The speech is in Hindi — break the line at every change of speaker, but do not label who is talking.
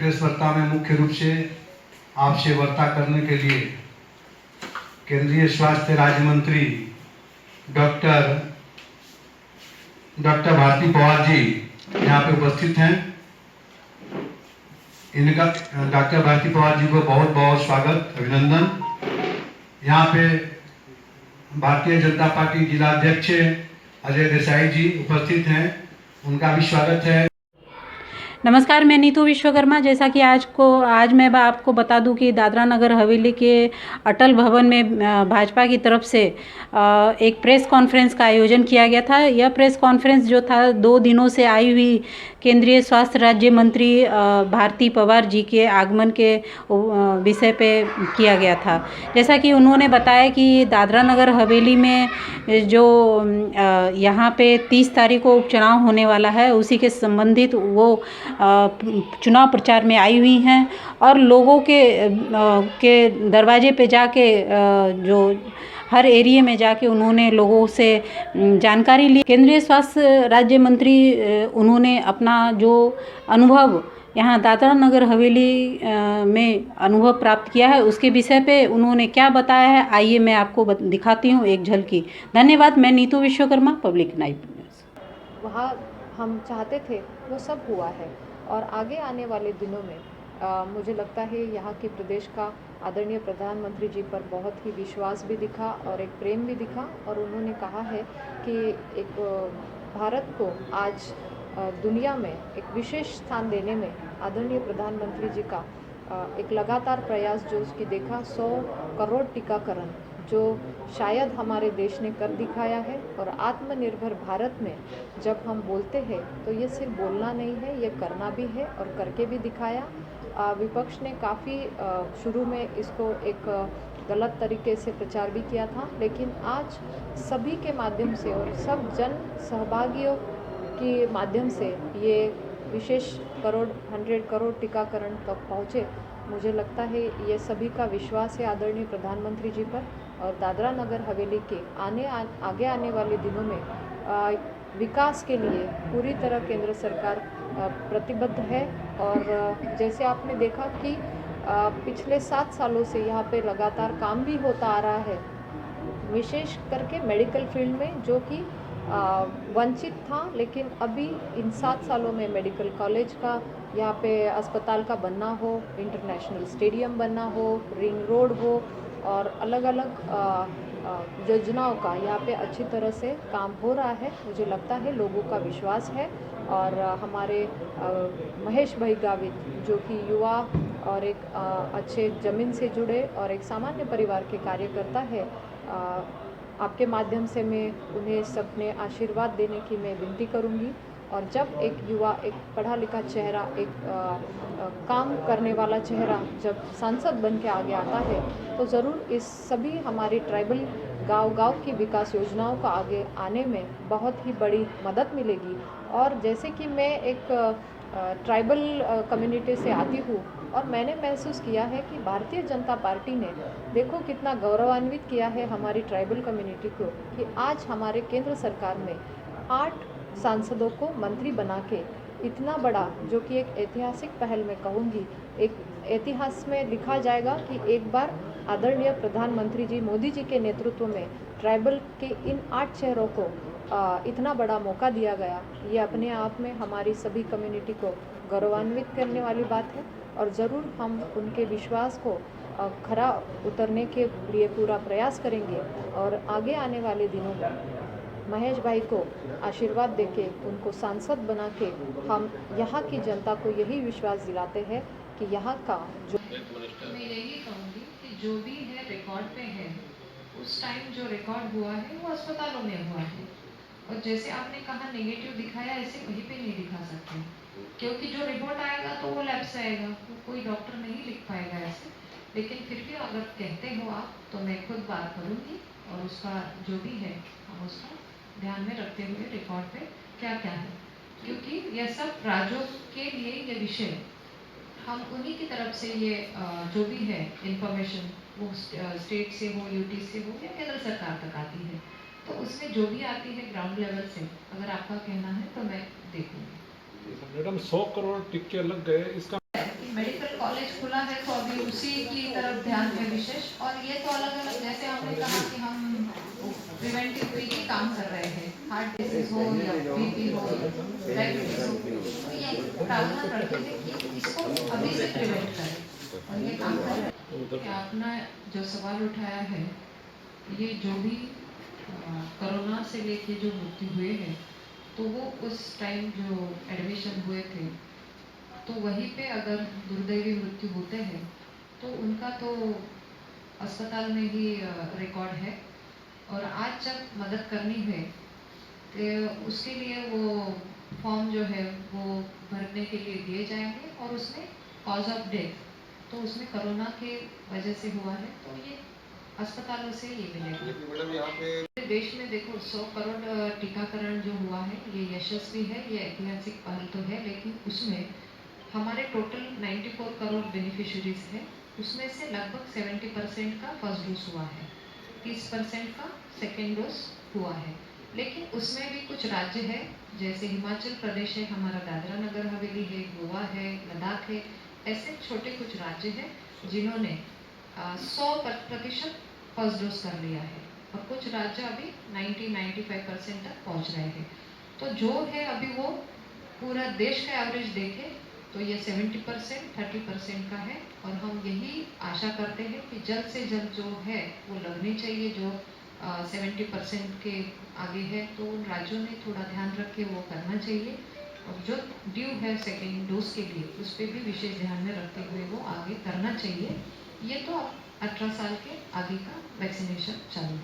प्रेस वार्ता में मुख्य रूप से आपसे वार्ता करने के लिए केंद्रीय स्वास्थ्य राज्य मंत्री डॉक्टर भारती पवार जी यहाँ पे उपस्थित हैं। इनका डॉक्टर भारती पवार जी को बहुत बहुत स्वागत, अभिनंदन। यहाँ पे भारतीय जनता पार्टी जिला अध्यक्ष अजय देसाई जी उपस्थित हैं, उनका भी स्वागत है।
नमस्कार, मैं नीतू विश्वकर्मा। जैसा कि आज मैं आपको बता दूं कि दादरा नगर हवेली के अटल भवन में भाजपा की तरफ से एक प्रेस कॉन्फ्रेंस का आयोजन किया गया था। यह प्रेस कॉन्फ्रेंस जो था 2 दिनों से आई हुई केंद्रीय स्वास्थ्य राज्य मंत्री भारती पवार जी के आगमन के विषय पे किया गया था। जैसा कि उन्होंने बताया कि दादरा नगर हवेली में जो यहाँ पे 30 तारीख को उपचुनाव होने वाला है, उसी के संबंधित वो चुनाव प्रचार में आई हुई हैं और लोगों के दरवाजे पे जाके जो हर एरिया में जाके उन्होंने लोगों से जानकारी ली। केंद्रीय स्वास्थ्य राज्य मंत्री उन्होंने अपना जो अनुभव यहाँ दादरा नगर हवेली में अनुभव प्राप्त किया है, उसके विषय पे उन्होंने क्या बताया है, आइए मैं आपको दिखाती हूँ एक झलकी। धन्यवाद। मैं Neetu Vishwakarma, public night news.
वहाँ हम चाहते थे वो सब हुआ है और आगे आने वाले दिनों में मुझे लगता है यहाँ के प्रदेश का आदरणीय प्रधानमंत्री जी पर बहुत ही विश्वास भी दिखा और एक प्रेम भी दिखा और उन्होंने कहा है कि एक भारत को आज दुनिया में एक विशेष स्थान देने में आदरणीय प्रधानमंत्री जी का एक लगातार प्रयास जो उसकी देखा 100 करोड़ टीकाकरण जो शायद हमारे देश ने कर दिखाया है। और आत्मनिर्भर भारत में जब हम बोलते हैं तो ये सिर्फ बोलना नहीं है, ये करना भी है और करके भी दिखाया। विपक्ष ने काफ़ी शुरू में इसको एक गलत तरीके से प्रचार भी किया था, लेकिन आज सभी के माध्यम से और सब जन सहभागियों के माध्यम से ये विशेष 100 करोड़ टीकाकरण तक पहुँचे। मुझे लगता है ये सभी का विश्वास है आदरणीय प्रधानमंत्री जी पर और दादरा नगर हवेली के आगे आने वाले दिनों में विकास के लिए पूरी तरह केंद्र सरकार प्रतिबद्ध है। और जैसे आपने देखा कि पिछले 7 सालों से यहाँ पे लगातार काम भी होता आ रहा है, विशेष करके मेडिकल फील्ड में जो कि वंचित था, लेकिन अभी इन 7 सालों में मेडिकल कॉलेज का यहाँ पे अस्पताल का बनना हो, इंटरनेशनल स्टेडियम बनना हो, रिंग रोड हो और अलग अलग योजनाओं का यहाँ पे अच्छी तरह से काम हो रहा है। मुझे लगता है लोगों का विश्वास है और हमारे महेश भाई गावित जो कि युवा और एक अच्छे ज़मीन से जुड़े और एक सामान्य परिवार के कार्यकर्ता है, आपके माध्यम से मैं उन्हें सबने आशीर्वाद देने की मैं विनती करूंगी। और जब एक युवा, एक पढ़ा लिखा चेहरा, एक काम करने वाला चेहरा जब सांसद बन के आगे आता है तो ज़रूर इस सभी हमारे ट्राइबल गांव की विकास योजनाओं का आगे आने में बहुत ही बड़ी मदद मिलेगी। और जैसे कि मैं एक ट्राइबल कम्युनिटी से आती हूँ और मैंने महसूस किया है कि भारतीय जनता पार्टी ने देखो कितना गौरवान्वित किया है हमारी ट्राइबल कम्युनिटी को कि आज हमारे केंद्र सरकार में 8 सांसदों को मंत्री बना के इतना बड़ा, जो कि एक ऐतिहासिक पहल मैं कहूँगी, एक इतिहास में लिखा जाएगा कि एक बार आदरणीय प्रधानमंत्री जी मोदी जी के नेतृत्व में ट्राइबल के इन 8 शहरों को इतना बड़ा मौका दिया गया। ये अपने आप में हमारी सभी कम्युनिटी को गौरवान्वित करने वाली बात है और ज़रूर हम उनके विश्वास को खरा उतरने के लिए पूरा प्रयास करेंगे और आगे आने वाले दिनों में महेश भाई को आशीर्वाद देके उनको सांसद बना के हम यहाँ की जनता को यही विश्वास दिलाते हैं कि यहाँ का जो
मैं यही कहूँगी कि जो भी है रिकॉर्ड पे है, उस टाइम जो रिकॉर्ड हुआ है वो अस्पतालों में हुआ है। और जैसे आपने कहा नेगेटिव दिखाया, ऐसे कहीं पे नहीं दिखा सकते, क्योंकि जो रिपोर्ट आएगा तो वो लैब से आएगा, कोई डॉक्टर नहीं लिख पाएगा ऐसे। लेकिन फिर भी अगर कहते हो आप तो मैं खुद बात करूँगी और उसका जो भी है हम उसका ध्यान में रखते हुए रिकॉर्ड पे क्या क्या है, क्योंकि यह सब राज्यों के लिए ये विषय हम उन्हीं की तरफ से ये जो भी है इंफॉर्मेशन वो स्टेट से हो, यूटी से हो या केंद्र सरकार तक आती है, तो उसमें जो भी आती है ग्राउंड लेवल से, अगर आपका कहना है तो मैं देखूँगी।
मैडम 100 करोड़ टिक्के लग गए, इसका
कॉलेज खुला है तो अभी उसी की तरफ ध्यान है विशेष। और ये तो अलग अलग, जैसे आपने कहा कि हम प्रिवेंटिव पे ही काम कर रहे हैं, हार्ट डिजीज हो या बीपी हो, डायबिटीज हो, तो ये प्रावधान रखते हैं कि इसको अभी से प्रिवेंट करें और ये काम कर रहे हैं। कि आपने जो सवाल उठाया है, ये जो भी कोरोना से लेके जो मृत्यु हुए हैं, तो वो उस टाइम जो एडमिशन हुए थे, तो वहीं पे अगर दुर्दैवी मृत्यु होते हैं तो उनका तो अस्पताल में ही रिकॉर्ड है। और आज जब मदद करनी है तो उसके लिए वो फॉर्म जो है वो भरने के लिए दिए जाएंगे, और उसमें कॉज ऑफ डेथ तो उसमें कोरोना के वजह से हुआ है, तो ये अस्पतालों से ये मिलेगा। देश में देखो 100 करोड़ टीकाकरण जो हुआ है, ये यशस्वी है, ये ऐतिहासिक पहल तो है, लेकिन उसमें हमारे टोटल 94 करोड़ बेनिफिशरीज हैं, उसमें से लगभग 70% का फर्स्ट डोज हुआ है, 30% का सेकेंड डोज हुआ है। लेकिन उसमें भी कुछ राज्य है, जैसे हिमाचल प्रदेश है, हमारा दादरा नगर हवेली है, गोवा है, लद्दाख है, ऐसे छोटे कुछ राज्य हैं जिन्होंने 100% फर्स्ट डोज कर लिया है, और कुछ राज्य अभी 90-95% तक पहुंच रहे हैं। तो जो है अभी वो पूरा देश का एवरेज देखें तो ये 70% 30% का है, और हम यही आशा करते हैं कि जल्द से जल्द जो है वो लगनी चाहिए। जो 70% के आगे है तो उन राज्यों ने थोड़ा ध्यान रख के वो करना चाहिए, और जो ड्यू है सेकेंड डोज के लिए उस पर भी विशेष ध्यान में रखते हुए वो आगे करना चाहिए। ये तो 18 साल के आगे का वैक्सीनेशन चालू है।